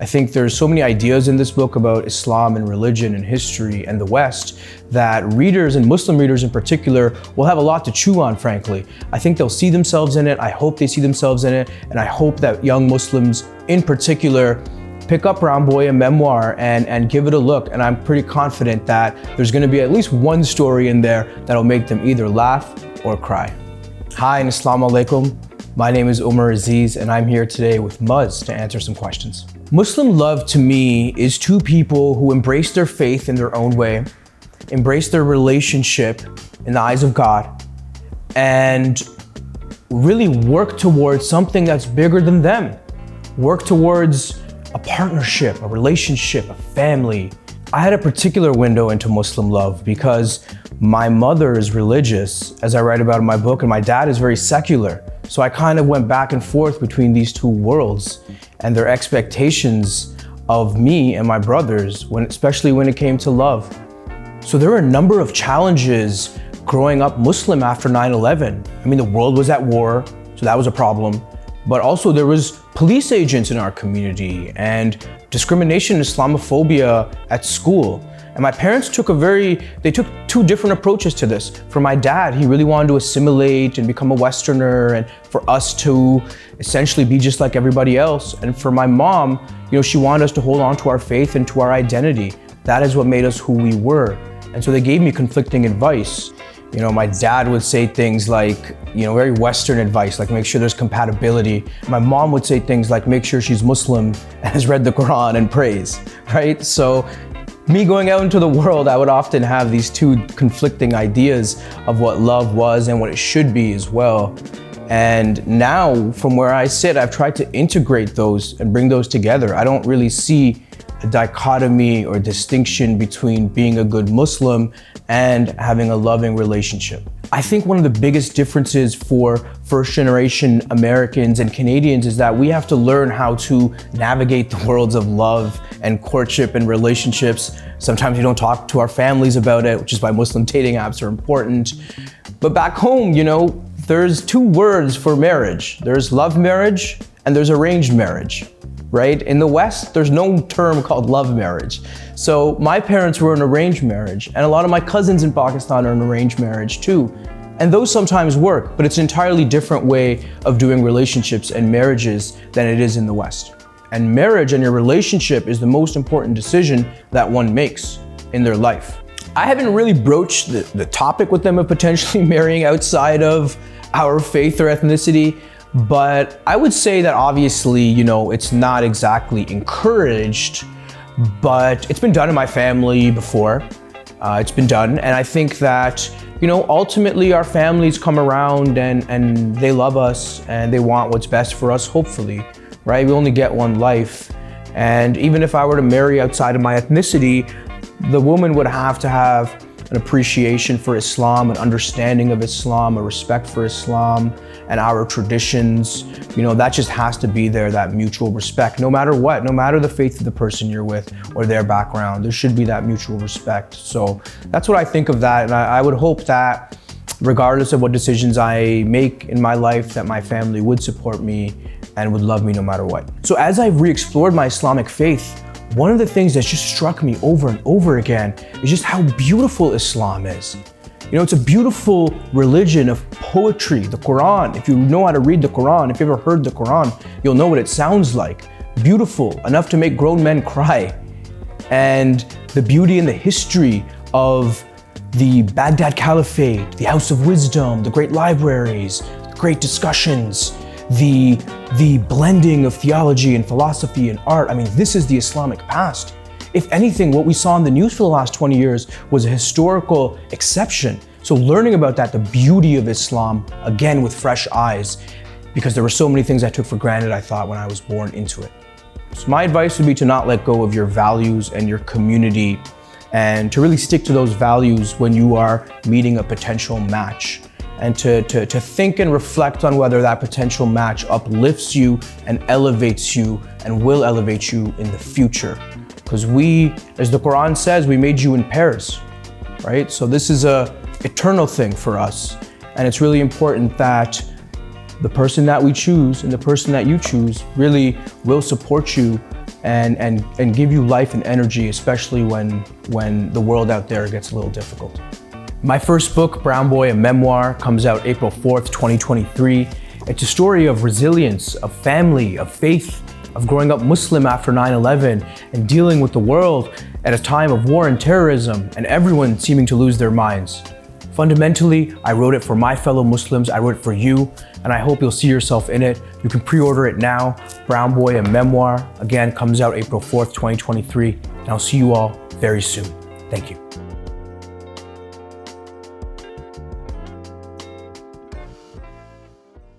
I think there's so many ideas in this book about Islam and religion and history and the West that readers, and Muslim readers in particular, will have a lot to chew on, frankly. I think they'll see themselves in it. I hope they see themselves in it. And I hope that young Muslims in particular pick up Brown Boy and Memoir and give it a look. And I'm pretty confident that there's gonna be at least one story in there that'll make them either laugh or cry. Hi and Assalamu alaikum. My name is Omer Aziz and I'm here today with Muzz to answer some questions. Muslim love to me is two people who embrace their faith in their own way, embrace their relationship in the eyes of God, and really work towards something that's bigger than them. Work towards a partnership, a relationship, a family. I had a particular window into Muslim love because my mother is religious, as I write about in my book, and my dad is very secular. So I kind of went back and forth between these two worlds and their expectations of me and my brothers, especially when it came to love. So there were a number of challenges growing up Muslim after 9/11. I mean, the world was at war, so that was a problem. But also there was police agents in our community and discrimination and Islamophobia at school. And my parents took two different approaches to this. For my dad, he really wanted to assimilate and become a Westerner, and for us to essentially be just like everybody else. And for my mom, she wanted us to hold on to our faith and to our identity. That is what made us who we were. And so they gave me conflicting advice. My dad would say things like, very Western advice, like make sure there's compatibility. My mom would say things like, make sure she's Muslim and has read the Quran and prays, right? So me going out into the world, I would often have these two conflicting ideas of what love was and what it should be as well. And now, from where I sit, I've tried to integrate those and bring those together. I don't really see a dichotomy or distinction between being a good Muslim and having a loving relationship. I think one of the biggest differences for first-generation Americans and Canadians is that we have to learn how to navigate the worlds of love and courtship and relationships. Sometimes we don't talk to our families about it, which is why Muslim dating apps are important. But back home, there's two words for marriage. There's love marriage and there's arranged marriage. Right? In the West, there's no term called love marriage. So my parents were in arranged marriage, and a lot of my cousins in Pakistan are in arranged marriage too. And those sometimes work, but it's an entirely different way of doing relationships and marriages than it is in the West. And marriage and your relationship is the most important decision that one makes in their life. I haven't really broached the topic with them of potentially marrying outside of our faith or ethnicity. But I would say that obviously, it's not exactly encouraged, but it's been done in my family before. It's been done. And I think that, ultimately our families come around and they love us and they want what's best for us, hopefully, right? We only get one life. And even if I were to marry outside of my ethnicity, the woman would have to have an appreciation for Islam, an understanding of Islam, a respect for Islam and our traditions. That just has to be there, that mutual respect, no matter what, no matter the faith of the person you're with or their background, there should be that mutual respect. So that's what I think of that. And I would hope that regardless of what decisions I make in my life, that my family would support me and would love me no matter what. So as I've re-explored my Islamic faith, one of the things that just struck me over and over again is just how beautiful Islam is. It's a beautiful religion of poetry, the Quran. If you know how to read the Quran, if you ever heard the Quran, you'll know what it sounds like. Beautiful, enough to make grown men cry. And the beauty and the history of the Baghdad Caliphate, the House of Wisdom, the great libraries, the great discussions, the blending of theology and philosophy and art. I mean, this is the Islamic past. If anything, what we saw in the news for the last 20 years was a historical exception. So learning about that, the beauty of Islam, again with fresh eyes, because there were so many things I took for granted, I thought, when I was born into it. So my advice would be to not let go of your values and your community, and to really stick to those values when you are meeting a potential match. And to think and reflect on whether that potential match uplifts you and elevates you and will elevate you in the future. Because we, as the Quran says, we made you in pairs, right? So this is a eternal thing for us. And it's really important that the person that we choose and the person that you choose really will support you and give you life and energy, especially when the world out there gets a little difficult. My first book, Brown Boy, a Memoir, comes out April 4th, 2023. It's a story of resilience, of family, of faith, of growing up Muslim after 9/11 and dealing with the world at a time of war and terrorism and everyone seeming to lose their minds. Fundamentally, I wrote it for my fellow Muslims, I wrote it for you, and I hope you'll see yourself in it. You can pre-order it now. Brown Boy, a Memoir, again, comes out April 4th, 2023, and I'll see you all very soon. Thank you.